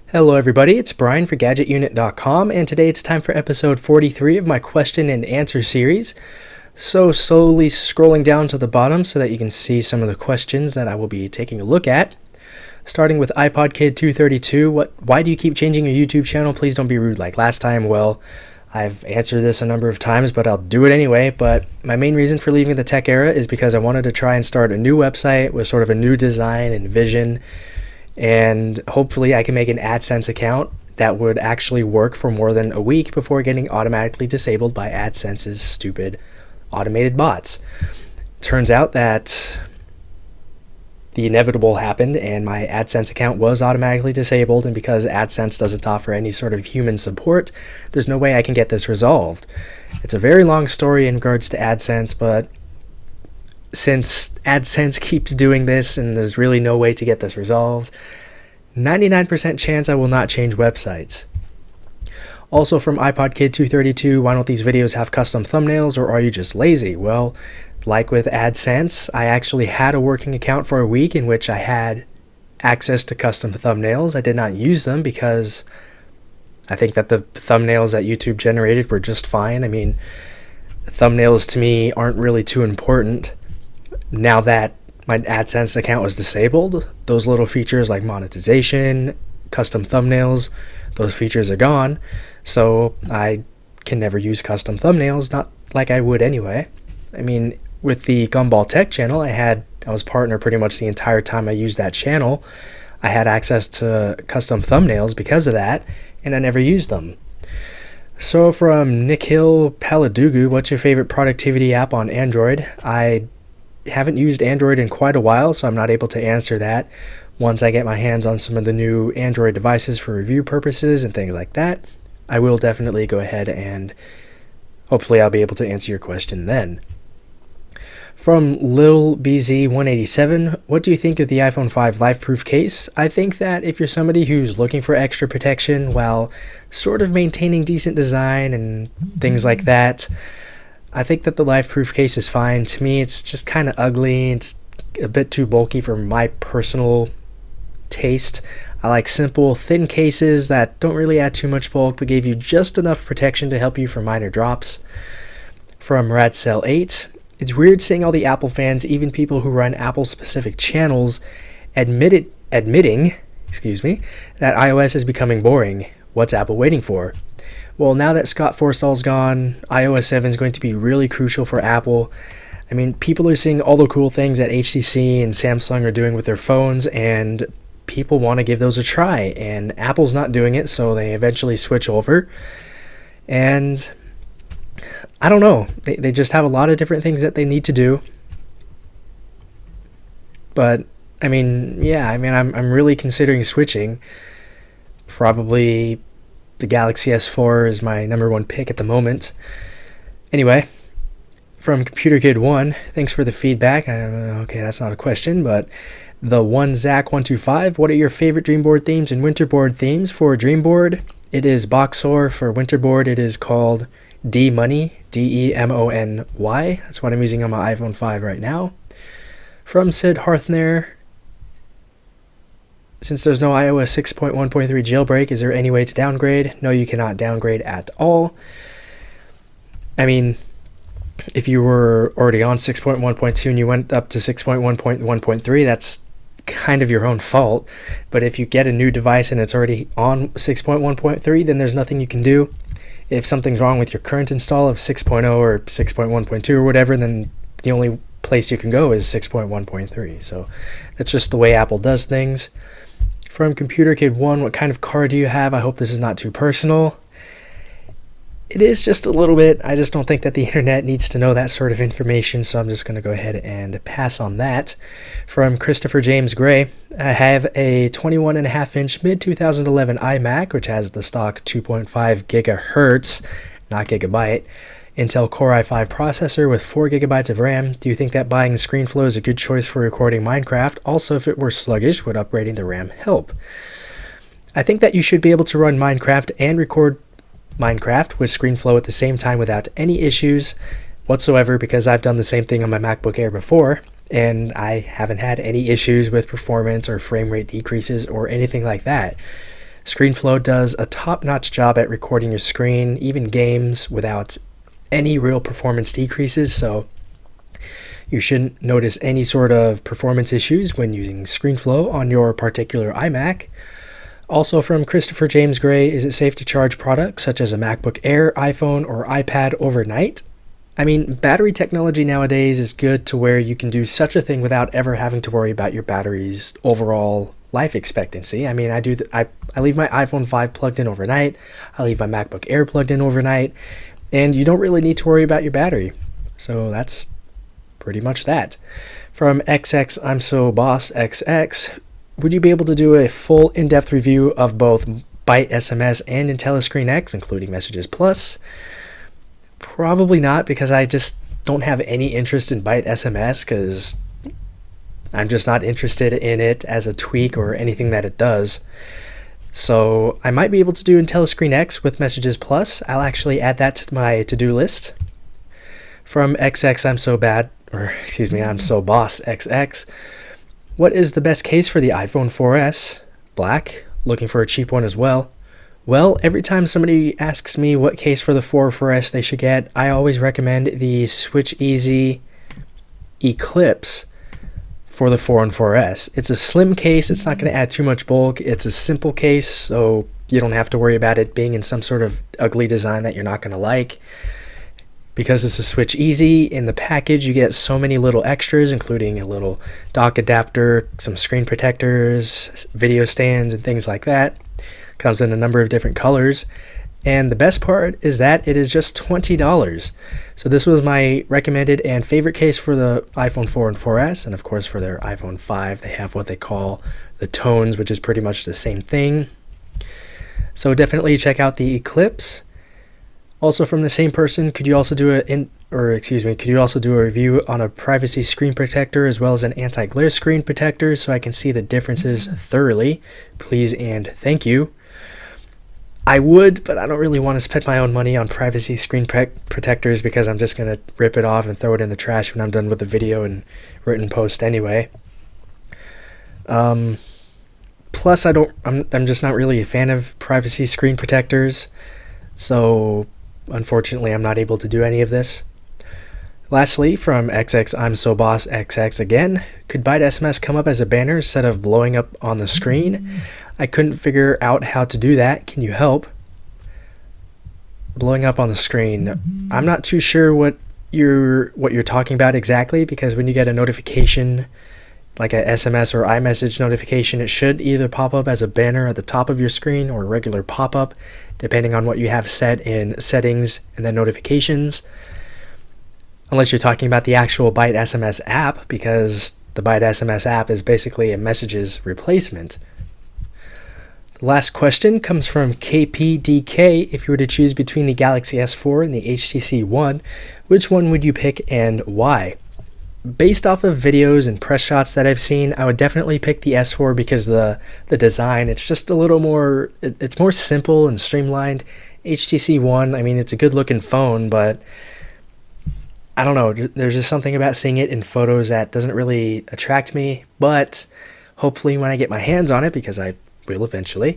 Hello everybody, it's Brian for GadgetUnit.com, and today it's time for episode 43 of my question and answer series. So slowly scrolling down to the bottom so that you can see some of the questions that I will be taking a look at. Starting with iPodKid232, why do you keep changing your YouTube channel? Please don't be rude like last time. Well, I've answered this a number of times, but I'll do it anyway. But my main reason for leaving the tech era is because I wanted to try and start a new website with sort of a new design and vision. And hopefully I can make an AdSense account that would actually work for more than a week before getting automatically disabled by AdSense's stupid automated bots. Turns out that the inevitable happened and my AdSense account was automatically disabled, and because AdSense doesn't offer any sort of human support, there's no way I can get this resolved. It's a very long story in regards to AdSense, but since AdSense keeps doing this and there's really no way to get this resolved, 99% chance I will not change websites. Also from iPodKid232, why don't these videos have custom thumbnails, or are you just lazy? Well, like with AdSense, I actually had a working account for a week in which I had access to custom thumbnails. I did not use them because I think that the thumbnails that YouTube generated were just fine. I mean, thumbnails to me aren't really too important. Now that my AdSense account was disabled, those little features like monetization, custom thumbnails, those features are gone. So I can never use custom thumbnails, not like I would anyway. I mean, with the Gumball Tech channel, I was partner pretty much the entire time I used that channel. I had access to custom thumbnails because of that, and I never used them. So from Nikhil Paladugu, what's your favorite productivity app on Android? I haven't used Android in quite a while, so I'm not able to answer that. Once I get my hands on some of the new Android devices for review purposes and things like that, I will definitely go ahead and hopefully I'll be able to answer your question then. From LilBZ187, what do you think of the iPhone 5 Lifeproof case? I think that if you're somebody who's looking for extra protection while sort of maintaining decent design and things like that, I think that the Lifeproof case is fine. To me, it's just kind of ugly. It's a bit too bulky for my personal taste. I like simple, thin cases that don't really add too much bulk but give you just enough protection to help you from minor drops. From Radcell8, it's weird seeing all the Apple fans, even people who run Apple-specific channels, admitting that iOS is becoming boring. What's Apple waiting for? Well, now that Scott Forstall's gone, iOS 7 is going to be really crucial for Apple. I mean, people are seeing all the cool things that HTC and Samsung are doing with their phones, and people want to give those a try, and Apple's not doing it, so they eventually switch over. And I don't know, they just have a lot of different things that they need to do. But I'm really considering switching. Probably the Galaxy S4 is my number one pick at the moment. Anyway, from ComputerKid1, thanks for the feedback. Okay, that's not a question, but the Zach125, what are your favorite Dreamboard themes and Winterboard themes? For Dreamboard, it is Boxor. For Winterboard, it is called D-Money, Demony. That's what I'm using on my iPhone 5 right now. From Sid Harthner, since there's no iOS 6.1.3 jailbreak, is there any way to downgrade? No, you cannot downgrade at all. I mean, if you were already on 6.1.2 and you went up to 6.1.1.3, that's kind of your own fault. But if you get a new device and it's already on 6.1.3, then there's nothing you can do. If something's wrong with your current install of 6.0 or 6.1.2 or whatever, then the only place you can go is 6.1.3. So that's just the way Apple does things. From ComputerKid1, what kind of car do you have? I hope this is not too personal. It is just a little bit. I just don't think that the internet needs to know that sort of information, so I'm just going to go ahead and pass on that. From Christopher James Gray, I have a 21.5-inch mid-2011 iMac, which has the stock 2.5 gigahertz, not gigabyte, Intel Core i5 processor with 4 gigabytes of RAM. Do you think that buying ScreenFlow is a good choice for recording Minecraft? Also, if it were sluggish, would upgrading the RAM help? I think that you should be able to run Minecraft and record Minecraft with ScreenFlow at the same time without any issues whatsoever, because I've done the same thing on my MacBook Air before, and I haven't had any issues with performance or frame rate decreases or anything like that. ScreenFlow does a top-notch job at recording your screen, even games, without any real performance decreases, so you shouldn't notice any sort of performance issues when using ScreenFlow on your particular iMac. Also from Christopher James Gray, is it safe to charge products such as a MacBook Air, iPhone, or iPad overnight? I mean, battery technology nowadays is good to where you can do such a thing without ever having to worry about your battery's overall life expectancy. I mean, I leave my iPhone 5 plugged in overnight, I leave my MacBook Air plugged in overnight, and you don't really need to worry about your battery. So that's pretty much that. From XX I'm So Boss XX, would you be able to do a full in-depth review of both Byte SMS and IntelliScreen X, including Messages Plus? Probably not, because I just don't have any interest in Byte SMS, because I'm just not interested in it as a tweak or anything that it does. So I might be able to do IntelliScreen X with Messages Plus. I'll actually add that to my to-do list. From XX I'm So Boss XX, what is the best case for the iPhone 4S? Black. Looking for a cheap one as well. Well, every time somebody asks me what case for the 4S they should get, I always recommend the Switch Easy Eclipse for the 4 and 4S. It's a slim case, it's not going to add too much bulk, it's a simple case, so you don't have to worry about it being in some sort of ugly design that you're not going to like. Because it's a Switch Easy, in the package you get so many little extras, including a little dock adapter, some screen protectors, video stands, and things like that. Comes in a number of different colors, and the best part is that it is just $20. So this was my recommended and favorite case for the iPhone 4 and 4S, and of course for their iPhone 5 they have what they call the Tones, which is pretty much the same thing. So definitely check out the Eclipse. Also from the same person, could you also do a review on a privacy screen protector as well as an anti-glare screen protector so I can see the differences thoroughly? Please and thank you. I would, but I don't really want to spend my own money on privacy screen protectors because I'm just going to rip it off and throw it in the trash when I'm done with the video and written post anyway. Plus, I'm just not really a fan of privacy screen protectors, so unfortunately I'm not able to do any of this. Lastly, from XX I'm So Boss XX again, could Byte SMS come up as a banner instead of blowing up on the screen? I couldn't figure out how to do that. Can you help? Blowing up on the screen. I'm not too sure what you're talking about exactly, because when you get a notification, like a SMS or iMessage notification, it should either pop up as a banner at the top of your screen or a regular pop-up, depending on what you have set in settings and then notifications. Unless you're talking about the actual Byte SMS app, because the Byte SMS app is basically a messages replacement. The last question comes from KPDK. If you were to choose between the Galaxy S4 and the HTC One, which one would you pick and why? Based off of videos and press shots that I've seen, I would definitely pick the S4 because the design, it's just a little more, it's more simple and streamlined. HTC One, I mean, it's a good looking phone, but I don't know, there's just something about seeing it in photos that doesn't really attract me, but hopefully when I get my hands on it, because I will eventually,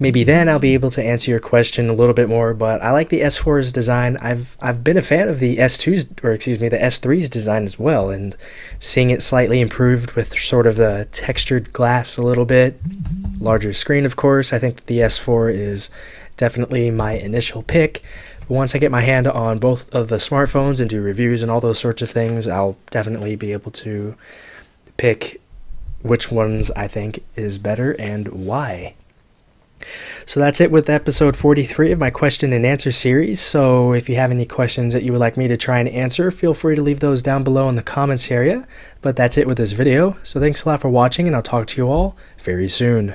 maybe then I'll be able to answer your question a little bit more. But I like the S4's design. I've been a fan of the S2's, the S3's design as well, and seeing it slightly improved with sort of the textured glass a little bit, larger screen of course. I think that the S4 is definitely my initial pick. But once I get my hand on both of the smartphones and do reviews and all those sorts of things, I'll definitely be able to pick which ones I think is better and why. So that's it with episode 43 of my question and answer series. So if you have any questions that you would like me to try and answer, feel free to leave those down below in the comments area. But that's it with this video. So thanks a lot for watching, and I'll talk to you all very soon.